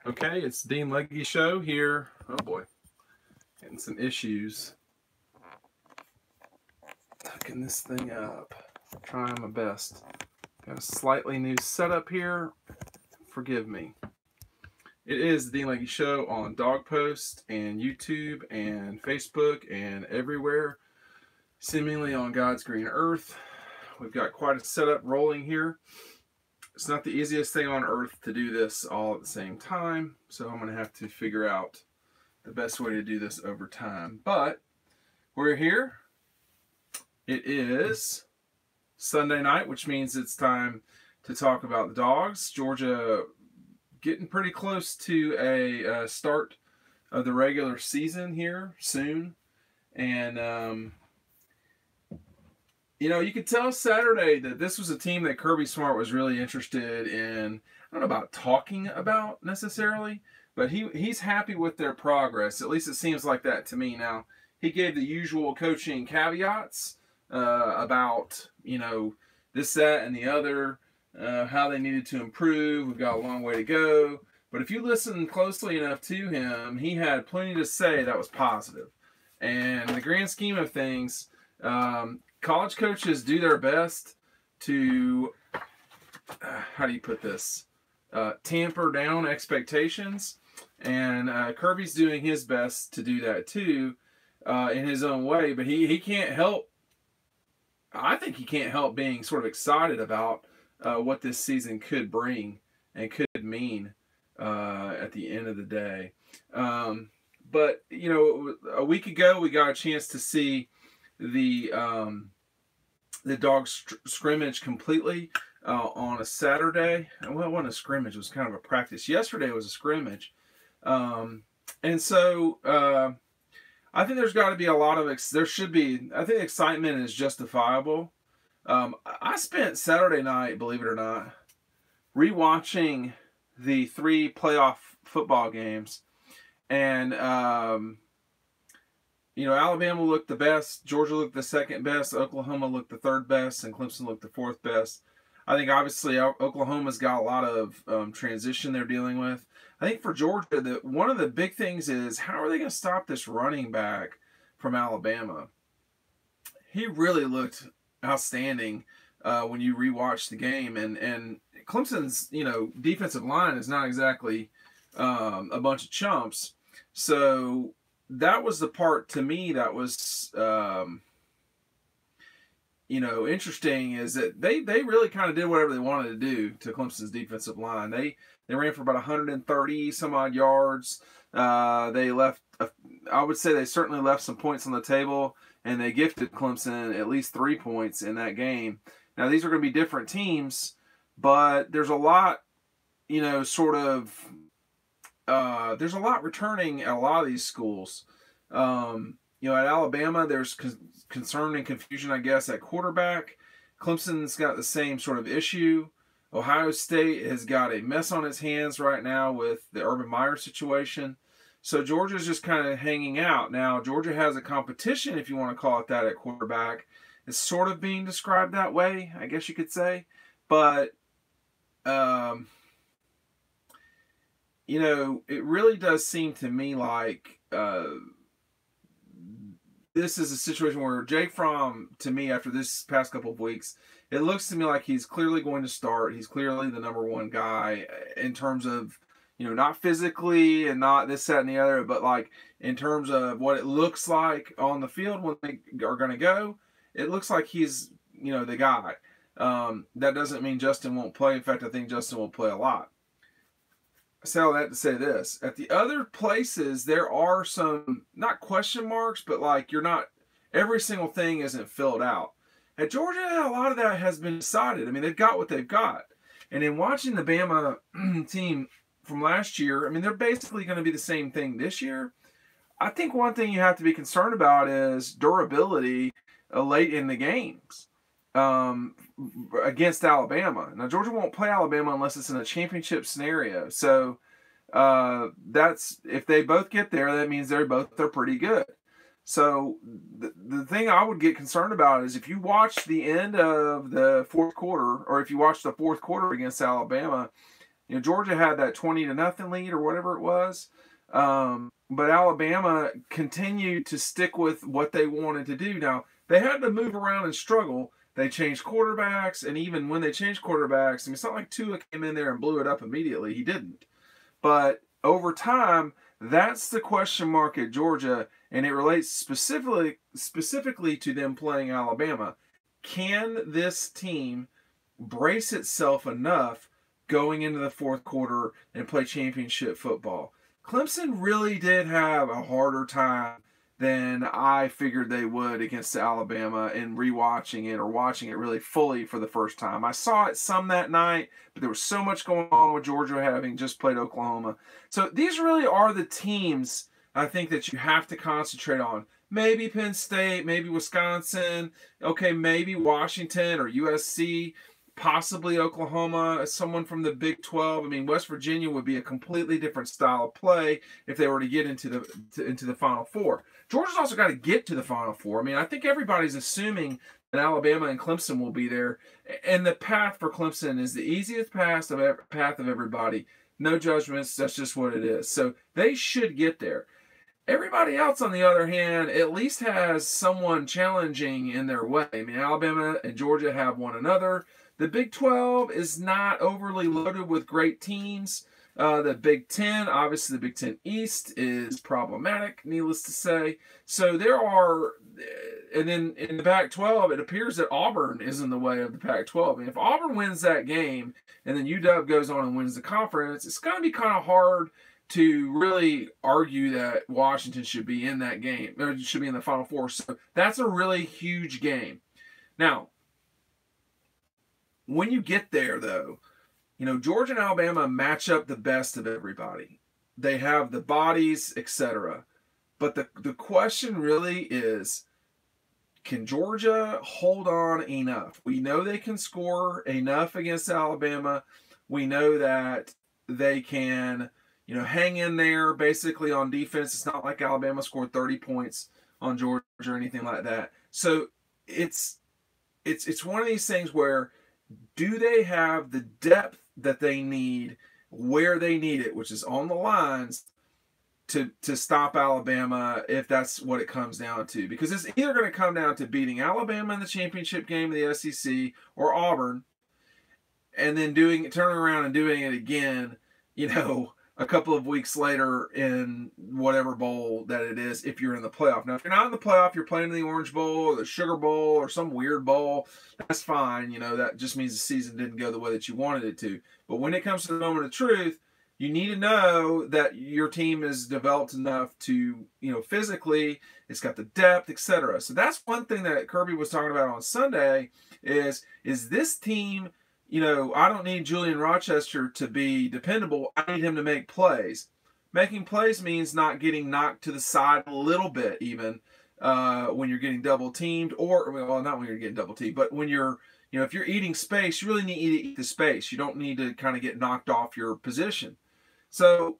Okay, it's Dean Legge show here. Oh boy, getting some issues. Hooking this thing up. Trying my best. Got a slightly new setup here. Forgive me. It is the Dean Legge show on Dog Post and YouTube and Facebook and everywhere, seemingly on God's green earth. We've got quite a setup rolling here. It's not the easiest thing on earth to do this all at the same time, so I'm going to have to figure out the best way to do this over time. But we're here. It is Sunday night, which means it's time to talk about the dogs. Georgia getting pretty close to a start of the regular season here soon. And, you could tell Saturday that this was a team that Kirby Smart was really interested in. I don't know about talking about necessarily, but he's happy with their progress. At least it seems like that to me. Now, he gave the usual coaching caveats about, this, that, and the other, how they needed to improve. We've got a long way to go. But if you listen closely enough to him, he had plenty to say that was positive. And in the grand scheme of things, college coaches do their best to, how do you put this, tamper down expectations. And Kirby's doing his best to do that too, in his own way. But he can't help, I think he can't help being sort of excited about what this season could bring and could mean at the end of the day. But, a week ago we got a chance to see the dog scrimmage completely on a Saturday. Well, it wasn't a scrimmage, it was kind of a practice. Yesterday was a scrimmage. And so I think there's got to be a lot of, I think excitement is justifiable. I spent Saturday night, believe it or not, rewatching the 3 playoff football games. And, Alabama looked the best, Georgia looked the second best, Oklahoma looked the third best, and Clemson looked the fourth best. I think obviously Oklahoma's got a lot of transition they're dealing with. I think for Georgia, one of the big things is how are they going to stop this running back from Alabama? He really looked outstanding when you rewatch the game, and Clemson's defensive line is not exactly a bunch of chumps. So that was the part to me that was interesting, is that they really kind of did whatever they wanted to do to Clemson's defensive line. They ran for about 130 some odd yards. They left, I would say they certainly left some points on the table, and they gifted Clemson at least 3 points in that game. Now, these are going to be different teams, but there's a lot, there's a lot returning at a lot of these schools. At Alabama, there's concern and confusion, I guess, at quarterback. Clemson's got the same sort of issue. Ohio State has got a mess on its hands right now with the Urban Meyer situation. So Georgia's just kind of hanging out. Now, Georgia has a competition, if you want to call it that, at quarterback. It's sort of being described that way, I guess you could say. But, it really does seem to me like this is a situation where Jake Fromm, to me, after this past couple of weeks, it looks to me like he's clearly going to start. He's clearly the number one guy in terms of, not physically and not this, that, and the other, but like in terms of what it looks like on the field when they are going to go. It looks like he's, the guy. That doesn't mean Justin won't play. In fact, I think Justin will play a lot. I say all that to say this. At the other places, there are some, not question marks, but like every single thing isn't filled out. At Georgia, a lot of that has been decided. I mean, they've got what they've got. And in watching the Bama team from last year, I mean, they're basically going to be the same thing this year. I think one thing you have to be concerned about is durability late in the games against Alabama. Now, Georgia won't play Alabama unless it's in a championship scenario. So that's, if they both get there, that means they're pretty good. So the thing I would get concerned about is if you watch the end of the fourth quarter, or if you watch the fourth quarter against Alabama, Georgia had that 20-0 lead or whatever it was. But Alabama continued to stick with what they wanted to do. Now, they had to move around and struggle. They changed quarterbacks, and even when they changed quarterbacks, it's not like Tua came in there and blew it up immediately. He didn't. But over time, that's the question mark at Georgia, and it relates specifically to them playing Alabama. Can this team brace itself enough going into the fourth quarter and play championship football? Clemson really did have a harder time than I figured they would against Alabama in rewatching it or watching it really fully for the first time. I saw it some that night, but there was so much going on with Georgia having just played Oklahoma. So these really are the teams I think that you have to concentrate on. Maybe Penn State, maybe Wisconsin, okay, maybe Washington or USC, possibly Oklahoma, someone from the Big 12. I mean, West Virginia would be a completely different style of play if they were to get into the Final Four. Georgia's also got to get to the Final Four. I mean, I think everybody's assuming that Alabama and Clemson will be there, and the path for Clemson is the easiest path of everybody. No judgments. That's just what it is. So they should get there. Everybody else, on the other hand, at least has someone challenging in their way. I mean, Alabama and Georgia have one another. The Big 12 is not overly loaded with great teams. The Big 10, obviously the Big 10 East is problematic, needless to say. So there are, and then in the Pac-12, it appears that Auburn is in the way of the Pac-12. I mean, if Auburn wins that game and then UW goes on and wins the conference, it's going to be kind of hard to really argue that Washington should be in that game, or should be in the Final Four. So that's a really huge game. Now, when you get there, though, Georgia and Alabama match up the best of everybody. They have the bodies, etc. But the question really is, can Georgia hold on enough? We know they can score enough against Alabama. We know that they can, hang in there basically on defense. It's not like Alabama scored 30 points on Georgia or anything like that. So it's one of these things where, do they have the depth that they need where they need it, which is on the lines, to stop Alabama if that's what it comes down to? Because it's either going to come down to beating Alabama in the championship game of the SEC or Auburn, and then turning around and doing it again, a couple of weeks later in whatever bowl that it is, if you're in the playoff. Now, if you're not in the playoff, you're playing in the Orange Bowl or the Sugar Bowl or some weird bowl, that's fine. That just means the season didn't go the way that you wanted it to. But when it comes to the moment of truth, you need to know that your team is developed enough to, physically, it's got the depth, etc. So that's one thing that Kirby was talking about on Sunday is this team, I don't need Julian Rochester to be dependable. I need him to make plays. Making plays means not getting knocked to the side a little bit, even when you're getting double teamed, or, well, not when you're getting double teamed, but when you're, if you're eating space, you really need to eat the space. You don't need to kind of get knocked off your position. So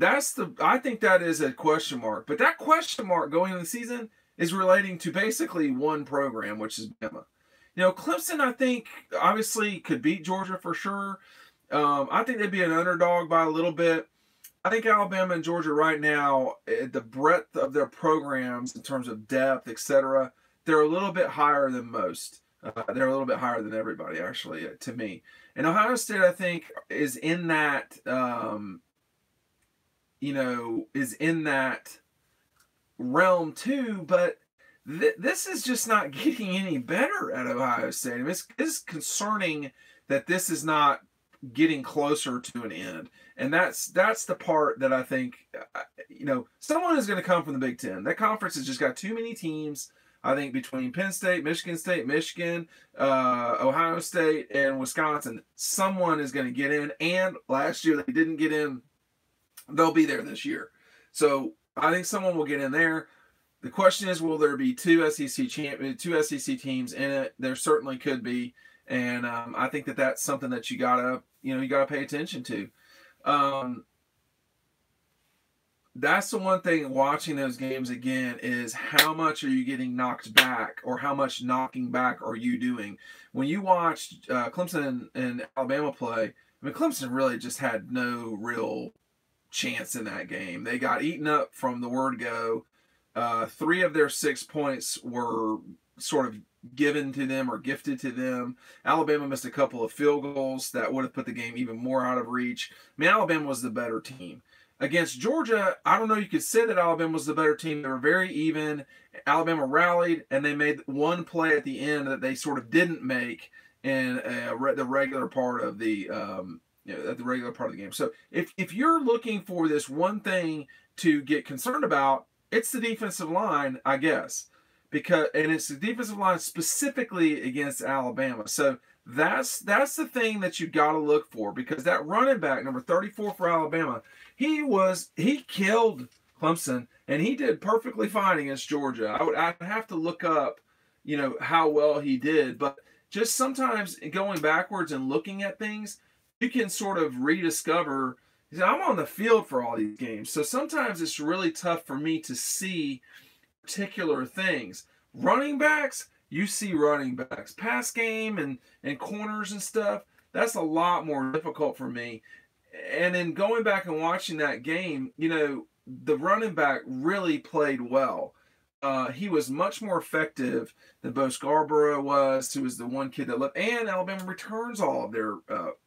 I think that is a question mark. But that question mark going into the season is relating to basically one program, which is Bama. Clemson, I think, obviously could beat Georgia for sure. I think they'd be an underdog by a little bit. I think Alabama and Georgia right now, the breadth of their programs in terms of depth, etc., they're a little bit higher than most. They're a little bit higher than everybody, actually, to me. And Ohio State, I think, is in that, is in that realm too, but this is just not getting any better at Ohio State. I mean, it's concerning that this is not getting closer to an end. And that's the part that I think, someone is going to come from the Big Ten. That conference has just got too many teams. I think between Penn State, Michigan, Ohio State, and Wisconsin, someone is going to get in. And last year they didn't get in. They'll be there this year. So I think someone will get in there. The question is, will there be two SEC teams in it? There certainly could be, and I think that that's something that you gotta pay attention to. That's the one thing watching those games again is how much are you getting knocked back, or how much knocking back are you doing? When you watch Clemson and Alabama play, I mean, Clemson really just had no real chance in that game. They got eaten up from the word go. 3 of their 6 points were sort of given to them or gifted to them. Alabama missed a couple of field goals that would have put the game even more out of reach. I mean, Alabama was the better team. Against Georgia, I don't know, you could say that Alabama was the better team. They were very even. Alabama rallied, and they made one play at the end that they sort of didn't make in the regular part of at the regular part of the game. So if you're looking for this one thing to get concerned about, it's the defensive line, I guess, and it's the defensive line specifically against Alabama. So that's the thing that you got to look for, because that running back, number 34 for Alabama, he killed Clemson, and he did perfectly fine against Georgia. I'd have to look up, how well he did, but just sometimes going backwards and looking at things, you can sort of rediscover. I'm on the field for all these games, so sometimes it's really tough for me to see particular things. Running backs, you see running backs. Pass game and corners and stuff, that's a lot more difficult for me. And then going back and watching that game, the running back really played well. He was much more effective than Bo Scarborough was, who was the one kid that left. And Alabama returns all of their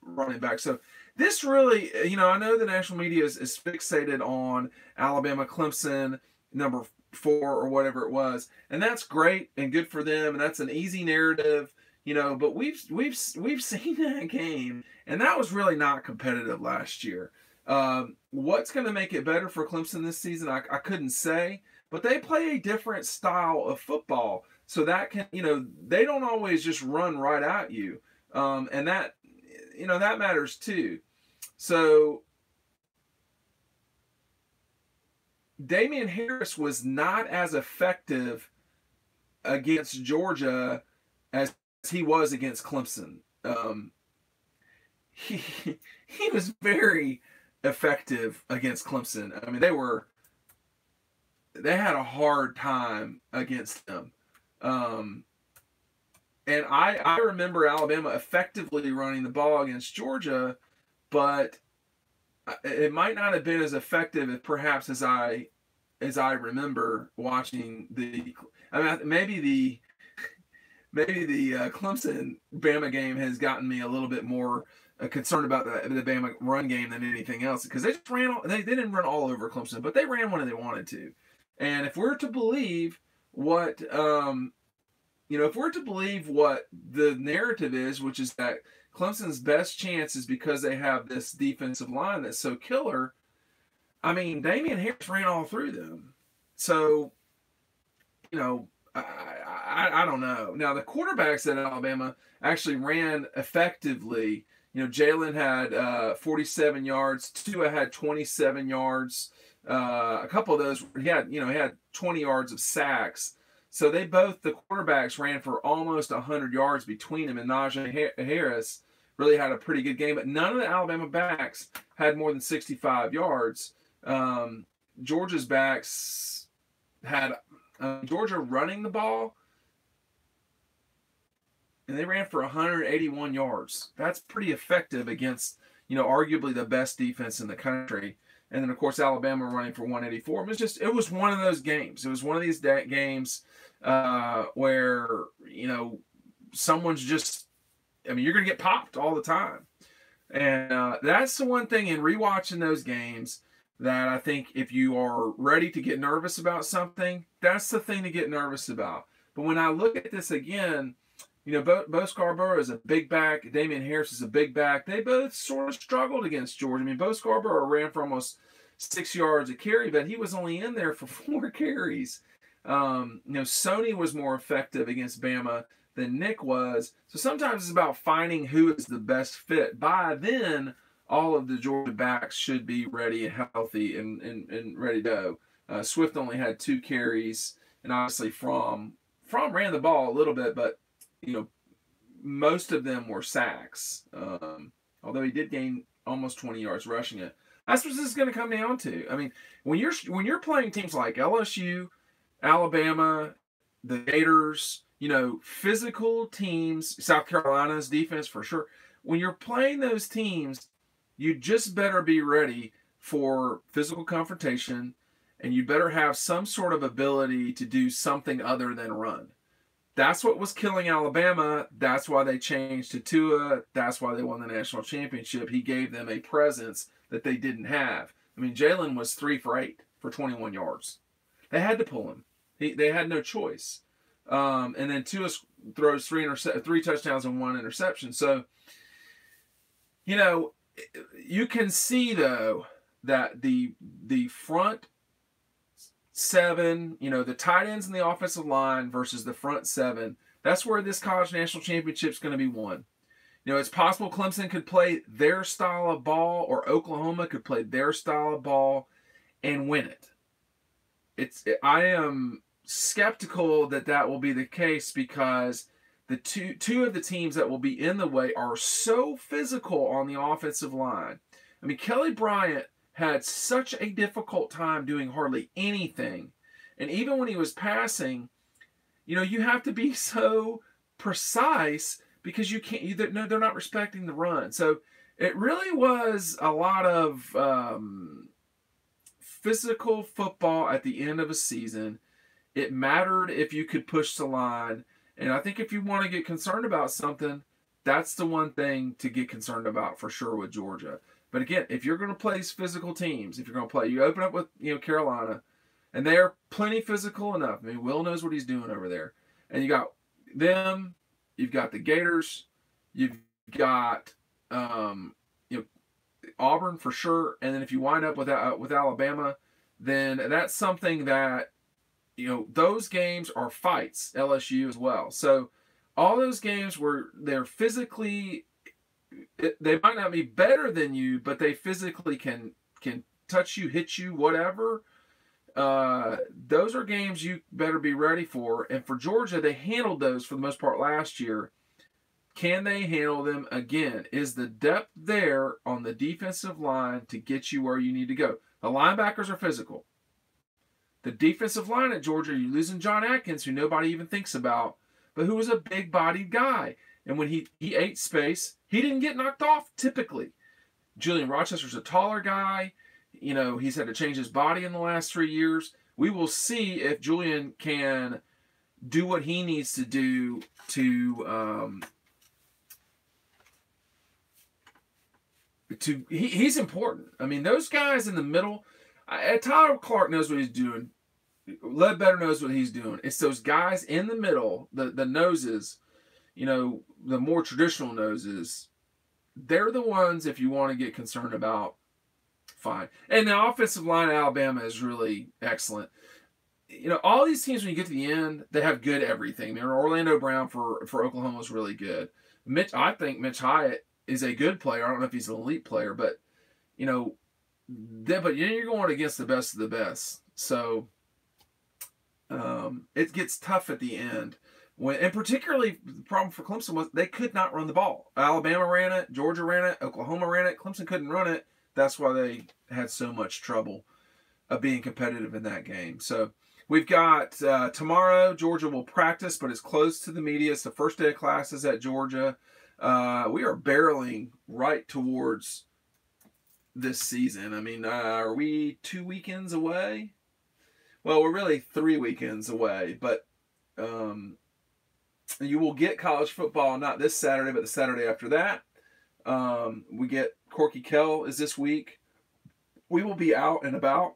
running backs. So this really, I know the national media is fixated on Alabama, Clemson, number 4 or whatever it was, and that's great and good for them, and that's an easy narrative, But we've seen that game, and that was really not competitive last year. What's going to make it better for Clemson this season? I couldn't say, but they play a different style of football, so that can, they don't always just run right at you, and that, that matters too. So Damian Harris was not as effective against Georgia as he was against Clemson. He was very effective against Clemson. I mean, they had a hard time against him. And I remember Alabama effectively running the ball against Georgia, but it might not have been as effective as perhaps as I remember watching the. I mean, maybe the Clemson Bama game has gotten me a little bit more concerned about the Bama run game than anything else, because they just they didn't run all over Clemson, but they ran when they wanted to. And if we're to believe what if we're to believe what the narrative is, which is that Clemson's best chance is because they have this defensive line that's so killer, I mean, Damian Harris ran all through them. So, I don't know. Now, the quarterbacks at Alabama actually ran effectively. Jalen had 47 yards. Tua had 27 yards. A couple of those, he had 20 yards of sacks. So the quarterbacks ran for almost 100 yards between them, and Najee Harris really had a pretty good game. But none of the Alabama backs had more than 65 yards. Georgia's backs had Georgia running the ball, and they ran for 181 yards. That's pretty effective against, arguably the best defense in the country. And then, of course, Alabama running for 184. It was one of those games. It was one of these games where, someone's just, you're going to get popped all the time. And that's the one thing in rewatching those games that I think if you are ready to get nervous about something, that's the thing to get nervous about. But when I look at this again, Bo Scarborough is a big back. Damian Harris is a big back. They both sort of struggled against Georgia. Bo Scarborough ran for almost 6 yards a carry, but he was only in there for 4 carries. Sony was more effective against Bama than Nick was. So sometimes it's about finding who is the best fit. By then, all of the Georgia backs should be ready and healthy and ready to go. Swift only had 2 carries, and obviously Fromm ran the ball a little bit, but most of them were sacks. Although he did gain almost 20 yards rushing it. That's what this is going to come down to. I mean, when you're playing teams like LSU, Alabama, the Gators, physical teams, South Carolina's defense for sure. When you're playing those teams, you just better be ready for physical confrontation, and you better have some sort of ability to do something other than run. That's what was killing Alabama. That's why they changed to Tua. That's why they won the national championship. He gave them a presence that they didn't have. I mean, Jalen was 3 for 8 for 21 yards. They had to pull him. They had no choice. And then Tua throws 3 touchdowns and 1 interception. So, you can see, though, that the front 7, the tight ends and the offensive line versus the front 7, that's where this college national championship is going to be won. It's possible Clemson could play their style of ball, or Oklahoma could play their style of ball and win it. I am skeptical that will be the case, because the two of the teams that will be in the way are so physical on the offensive line. I mean, Kelly Bryant had such a difficult time doing hardly anything. And even when he was passing, you have to be so precise, because they're not respecting the run. So it really was a lot of physical football at the end of a season. It mattered if you could push the line. And I think if you want to get concerned about something, that's the one thing to get concerned about for sure with Georgia. But again, if you're going to play physical teams, if you're going to play, you open up with Carolina, and they're plenty physical enough. I mean, Will knows what he's doing over there. And you got them, you've got the Gators, you've got Auburn for sure. And then if you wind up with Alabama, then that's something that, those games are fights. LSU as well. So all those games where they're physically, they might not be better than you, but they physically can touch you, hit you, whatever. Those are games you better be ready for. And for Georgia, they handled those for the most part last year. Can they handle them again? Is the depth there on the defensive line to get you where you need to go? The linebackers are physical. The defensive line at Georgia, you're losing John Atkins, who nobody even thinks about, but who was a big-bodied guy. And when he ate space, he didn't get knocked off typically. Julian Rochester's a taller guy. He's had to change his body in the last 3 years. We will see if Julian can do what he needs to do to he's important. I mean, those guys in the middle, Tyler Clark knows what he's doing. Ledbetter knows what he's doing. It's those guys in the middle, the noses, the more traditional noses. They're the ones, if you want to get concerned about, fine. And the offensive line at Alabama is really excellent. All these teams, when you get to the end, they have good everything. I mean, Orlando Brown for Oklahoma is really good. I think Mitch Hyatt is a good player. I don't know if he's an elite player, but you're going against the best of the best. So it gets tough at the end. And particularly the problem for Clemson was they could not run the ball. Alabama ran it, Georgia ran it, Oklahoma ran it. Clemson couldn't run it. That's why they had so much trouble being competitive in that game. So we've got tomorrow, Georgia will practice, but it's closed to the media. It's the first day of classes at Georgia. We are barreling right towards this season. I mean, are we 2 weekends away? Well, we're really 3 weekends away, but you will get college football not this Saturday, but the Saturday after that. We get Corky Kell is this week. We will be out and about.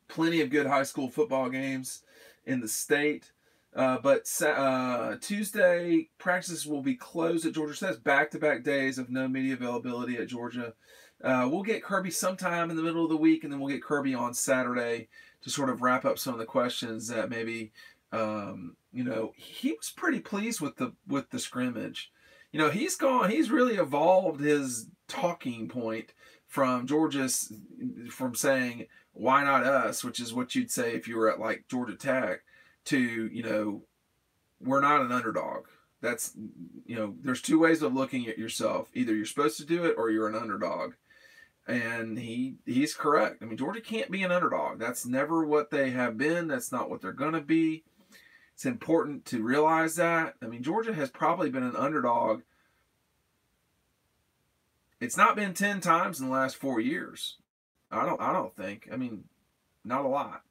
Plenty of good high school football games in the state. But Tuesday, practices will be closed at Georgia. So that's back-to-back days of no media availability at Georgia. We'll get Kirby sometime in the middle of the week, and then we'll get Kirby on Saturday to sort of wrap up some of the questions that maybe, he was pretty pleased with the scrimmage. He's really evolved his talking point from saying, why not us, which is what you'd say if you were at like Georgia Tech, to, we're not an underdog. That's, there's 2 ways of looking at yourself. Either you're supposed to do it or you're an underdog. And he's correct. I mean, Georgia can't be an underdog. That's never what they have been. That's not what they're going to be. It's important to realize that. I mean, Georgia has probably been an underdog. It's not been 10 times in the last 4 years. I don't think. I mean, not a lot.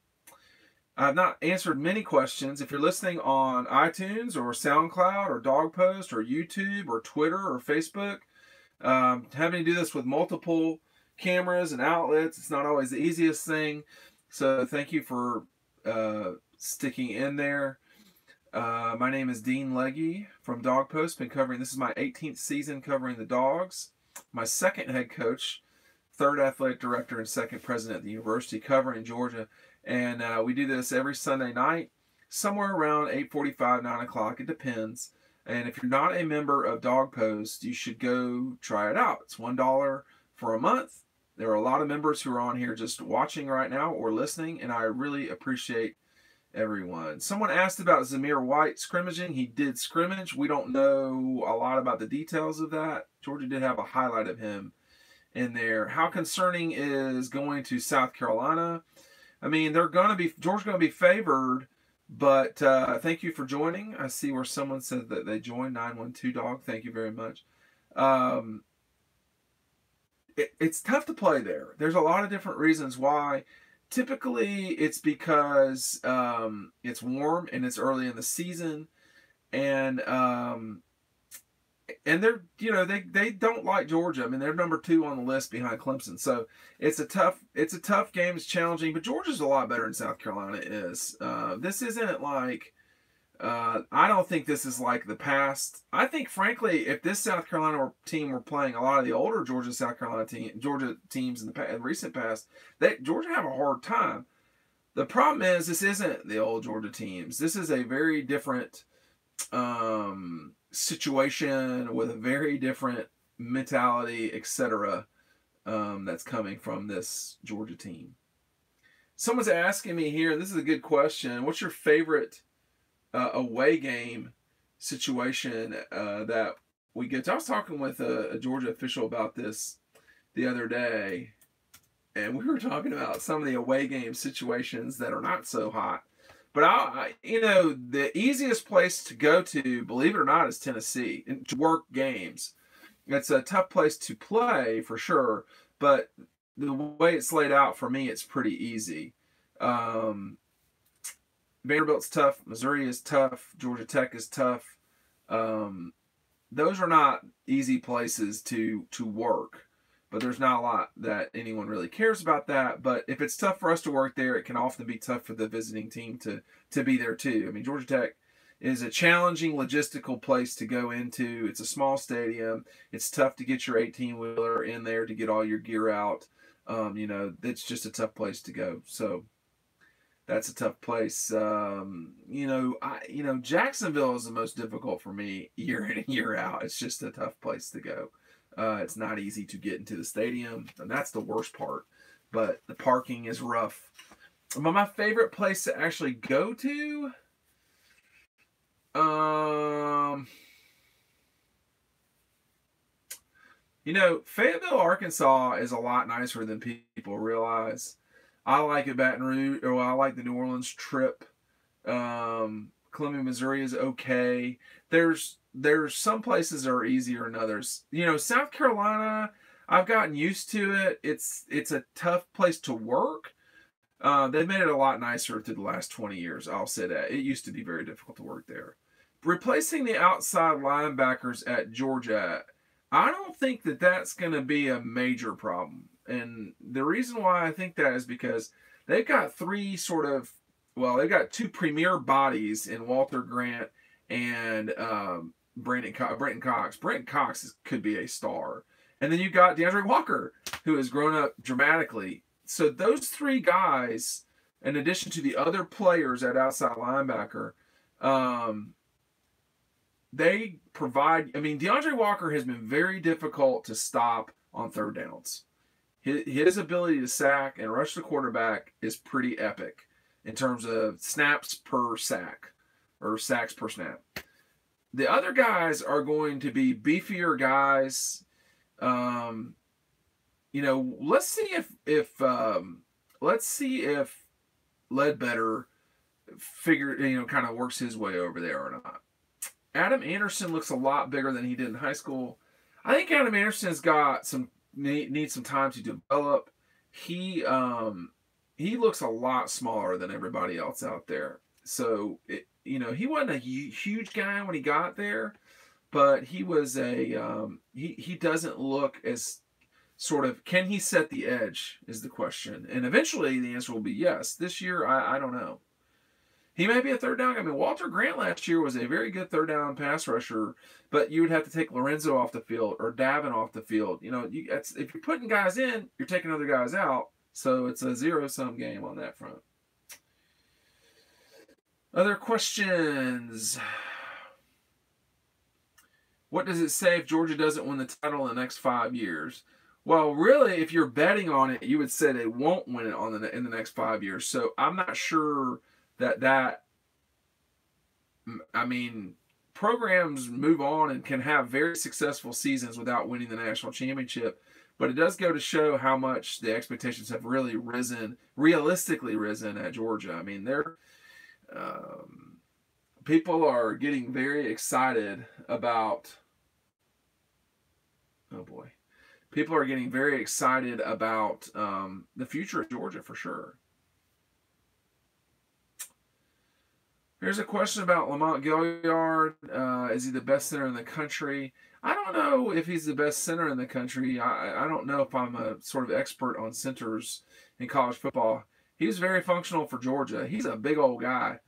I've not answered many questions. If you're listening on iTunes or SoundCloud or Dog Post or YouTube or Twitter or Facebook, having to do this with multiple cameras and outlets, it's not always the easiest thing. So thank you for sticking in there. My name is Dean Legge from Dog Post. This is my 18th season covering the dogs. My second head coach, third athletic director, and second president at the university covering Georgia. And we do this every Sunday night, somewhere around 8:45, 9 o'clock. It depends. And if you're not a member of Dog Post, you should go try it out. It's $1 for a month. There are a lot of members who are on here just watching right now or listening, and I really appreciate everyone. Someone asked about Zamir White scrimmaging. He did scrimmage. We don't know a lot about the details of that. Georgia did have a highlight of him in there. How concerning is going to South Carolina? I mean, Georgia's going to be favored, but thank you for joining. I see where someone said that they joined 912 Dog. Thank you very much. It's tough to play there. There's a lot of different reasons why. Typically, it's because it's warm and it's early in the season, and they're they don't like Georgia. I mean, they're number 2 on the list behind Clemson, so it's a tough game. It's challenging, but Georgia's a lot better than South Carolina is. This isn't like I don't think this is like the past. I think, frankly, if this South Carolina team were playing a lot of the older Georgia teams in the recent past, Georgia have a hard time. The problem is this isn't the old Georgia teams. This is a very different situation with a very different mentality, etc. That's coming from this Georgia team. Someone's asking me here, this is a good question, what's your favorite away game situation that we get to? I was talking with a Georgia official about this the other day, and we were talking about some of the away game situations that are not so hot. But the easiest place to go to, believe it or not, is Tennessee, and to work games. It's a tough place to play for sure, but the way it's laid out for me, it's pretty easy. Vanderbilt's tough. Missouri is tough. Georgia Tech is tough. Those are not easy places to work, but there's not a lot that anyone really cares about that. But if it's tough for us to work there, it can often be tough for the visiting team to be there too. I mean, Georgia Tech is a challenging logistical place to go into. It's a small stadium. It's tough to get your 18-wheeler in there to get all your gear out. It's just a tough place to go. So that's a tough place. Jacksonville is the most difficult for me year in and year out. It's just a tough place to go. It's not easy to get into the stadium, and that's the worst part. But the parking is rough. But my favorite place to actually go to, Fayetteville, Arkansas is a lot nicer than people realize. I like it, Baton Rouge, or I like the New Orleans trip. Columbia, Missouri is okay. There's some places that are easier than others. South Carolina, I've gotten used to it. It's a tough place to work. They've made it a lot nicer through the last 20 years. I'll say that. It used to be very difficult to work there. Replacing the outside linebackers at Georgia, I don't think that that's going to be a major problem. And the reason why I think that is because they've got they've got 2 premier bodies in Walter Grant and Brenton Cox. Brenton Cox could be a star. And then you got DeAndre Walker, who has grown up dramatically. So those 3 guys, in addition to the other players at outside linebacker, they provide. I mean, DeAndre Walker has been very difficult to stop on third downs. His ability to sack and rush the quarterback is pretty epic in terms of snaps per sack or sacks per snap. The other guys are going to be beefier guys. Let's see if Ledbetter kind of works his way over there or not. Adam Anderson looks a lot bigger than he did in high school. I think Adam Anderson's got needs some time to develop. He looks a lot smaller than everybody else out there. So he wasn't a huge guy when he got there, but he was he doesn't look as sort of, can he set the edge is the question. And eventually the answer will be yes. This year, I don't know. He may be a third down guy. I mean, Walter Grant last year was a very good third down pass rusher, but you would have to take Lorenzo off the field or Davin off the field. If you're putting guys in, you're taking other guys out. So it's a zero-sum game on that front. Other questions? What does it say if Georgia doesn't win the title in the next 5 years? Well, really, if you're betting on it, you would say they won't win it in the next 5 years. So I'm not sure programs move on and can have very successful seasons without winning the national championship. But it does go to show how much the expectations have really realistically risen at Georgia. I mean, people are getting very excited about. Oh boy, people are getting very excited about the future of Georgia for sure. Here's a question about Lamont Gilliard. Is he the best center in the country? I don't know if he's the best center in the country. I don't know if I'm a sort of expert on centers in college football. He was very functional for Georgia. He's a big old guy.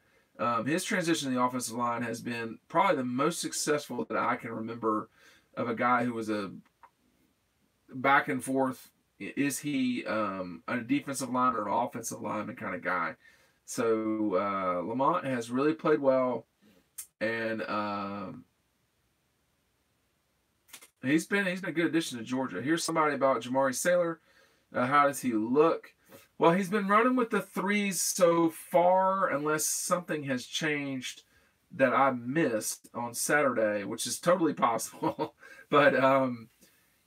His transition to the offensive line has been probably the most successful that I can remember of a guy who was a back and forth. Is he a defensive lineman or an offensive lineman kind of guy? So Lamont has really played well, and he's been a good addition to Georgia. Here's somebody about Jamari Sailor. How does he look? Well, he's been running with the threes so far, unless something has changed that I missed on Saturday, which is totally possible. But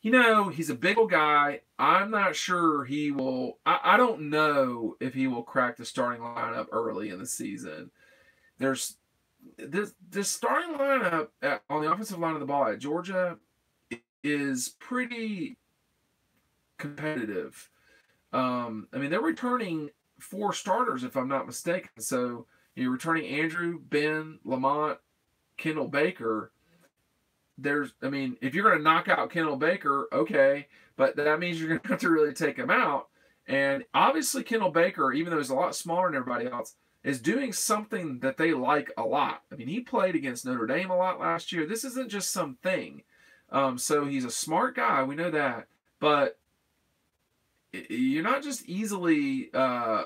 he's a big old guy. I'm not sure he will. I don't know if he will crack the starting lineup early in the season. There's the starting lineup on the offensive line of the ball at Georgia is pretty competitive. They're returning 4 starters, if I'm not mistaken. So you're returning Andrew, Ben, Lamont, Kendall Baker. If you're going to knock out Kendall Baker, okay, but that means you're going to have to really take him out. And obviously Kendall Baker, even though he's a lot smaller than everybody else, is doing something that they like a lot. He played against Notre Dame a lot last year. This isn't just something. So he's a smart guy. We know that. But you're not just easily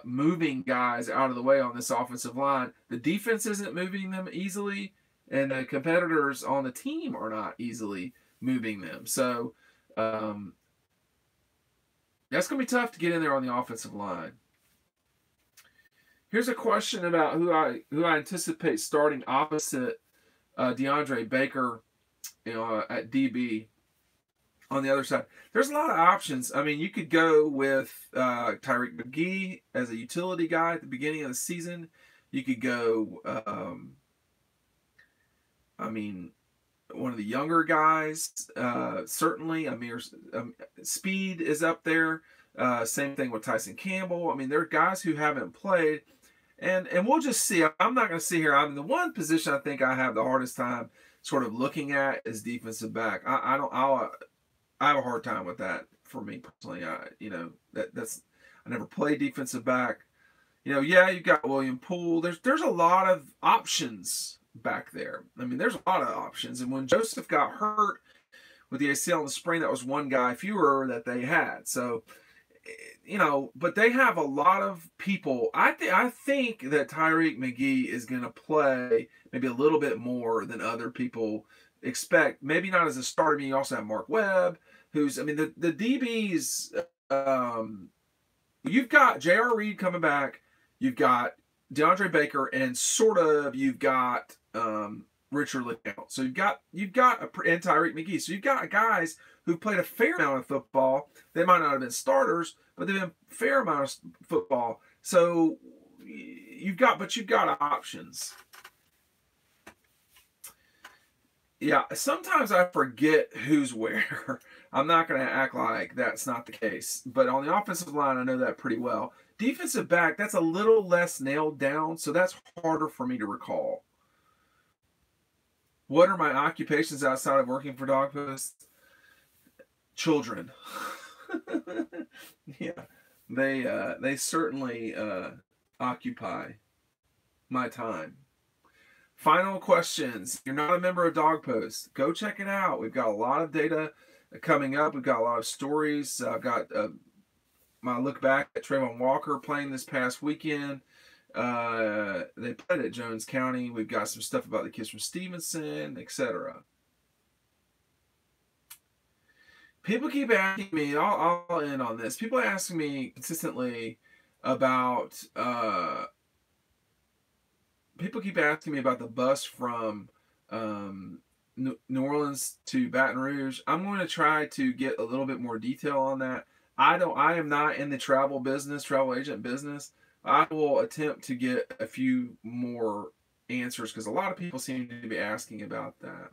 moving guys out of the way on this offensive line. The defense isn't moving them easily, and the competitors on the team are not easily moving them. So that's going to be tough to get in there on the offensive line. Here's a question about who I anticipate starting opposite DeAndre Baker, at DB. On the other side, there's a lot of options. You could go with Tyreek McGee as a utility guy at the beginning of the season. You could go, one of the younger guys, certainly. Speed is up there. Same thing with Tyson Campbell. There are guys who haven't played, and we'll just see. I'm not going to sit here. The one position I think I have the hardest time sort of looking at is defensive back. I have a hard time with that for me personally. That's I never played defensive back. You've got William Poole. There's a lot of options back there. There's a lot of options. And when Joseph got hurt with the ACL in the spring, that was one guy fewer that they had. So, but they have a lot of people. I think that Tyreek McGee is going to play maybe a little bit more than other people expect. Maybe not as a starter. You also have Mark Webb, who's, the DBs, you've got J.R. Reed coming back. You've got DeAndre Baker, and sort of you've got Richard Liddell. So you've got and Tyreek McGee. So you've got guys who've played a fair amount of football. They might not have been starters, but they've been a fair amount of football. So you've got options. Yeah, sometimes I forget who's where. I'm not going to act like that's not the case. But on the offensive line, I know that pretty well. Defensive back, that's a little less nailed down, so that's harder for me to recall. What are my occupations outside of working for Dog Post? Children. Yeah, they certainly occupy my time. Final questions. If you're not a member of Dog Post, go check it out. We've got a lot of data coming up. We've got a lot of stories. I've got my look back at Trayvon Walker playing this past weekend. They played at Jones County. We've got some stuff about the kids from Stevenson, etc. People keep asking me, I'll end on this. People ask me consistently about, people keep asking me about the bus from New Orleans to Baton Rouge. I'm going to try to get a little bit more detail on that. I am not in the travel agent business. I will attempt to get a few more answers because a lot of people seem to be asking about that.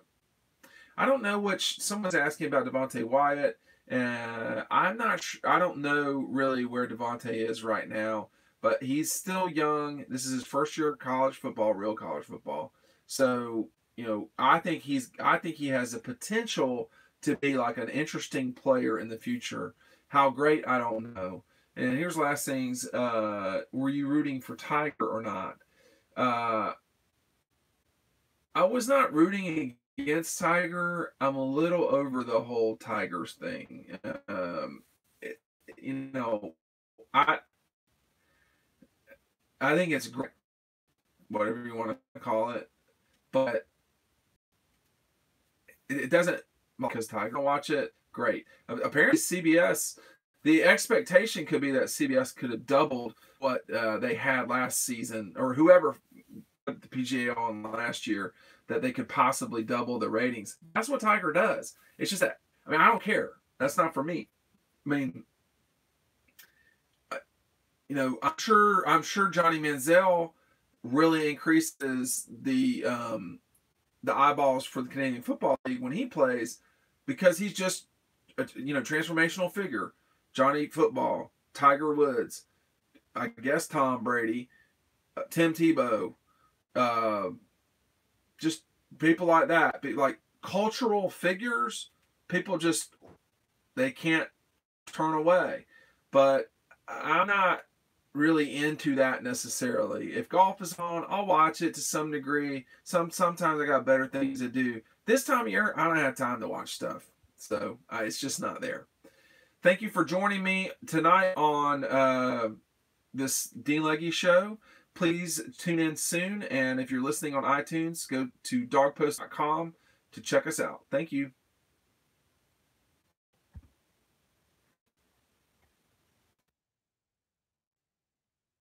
I don't know someone's asking about Devontae Wyatt, and I'm not sure. I don't know really where Devontae is right now, but he's still young. This is his first year of college football, real college football. So, I think he has the potential to be like an interesting player in the future. How great, I don't know. And here's last things. Were you rooting for Tiger or not? I was not rooting against Tiger. I'm a little over the whole Tigers thing. I think it's great, whatever you want to call it, but it doesn't, because Tiger watch it. Great. Apparently CBS, the expectation could be that CBS could have doubled what they had last season, or whoever put the PGA on last year, that they could possibly double the ratings. That's what Tiger does. It's just that, I don't don't That's not for me. I'm sure Johnny Manziel really increases the eyeballs for the Canadian Football League when he plays, because he's just a transformational figure. Johnny Football, Tiger Woods, I guess Tom Brady, Tim Tebow, just people like that, like cultural figures. People just, they can't turn away. But I'm not really into that necessarily. If golf is on, I'll watch it to some degree. Sometimes I got better things to do. This time of year, I don't have time to watch stuff, so it's just not there. Thank you for joining me tonight on this Dean Legge show. Please tune in soon, and if you're listening on iTunes, go to dogpost.com to check us out. Thank you.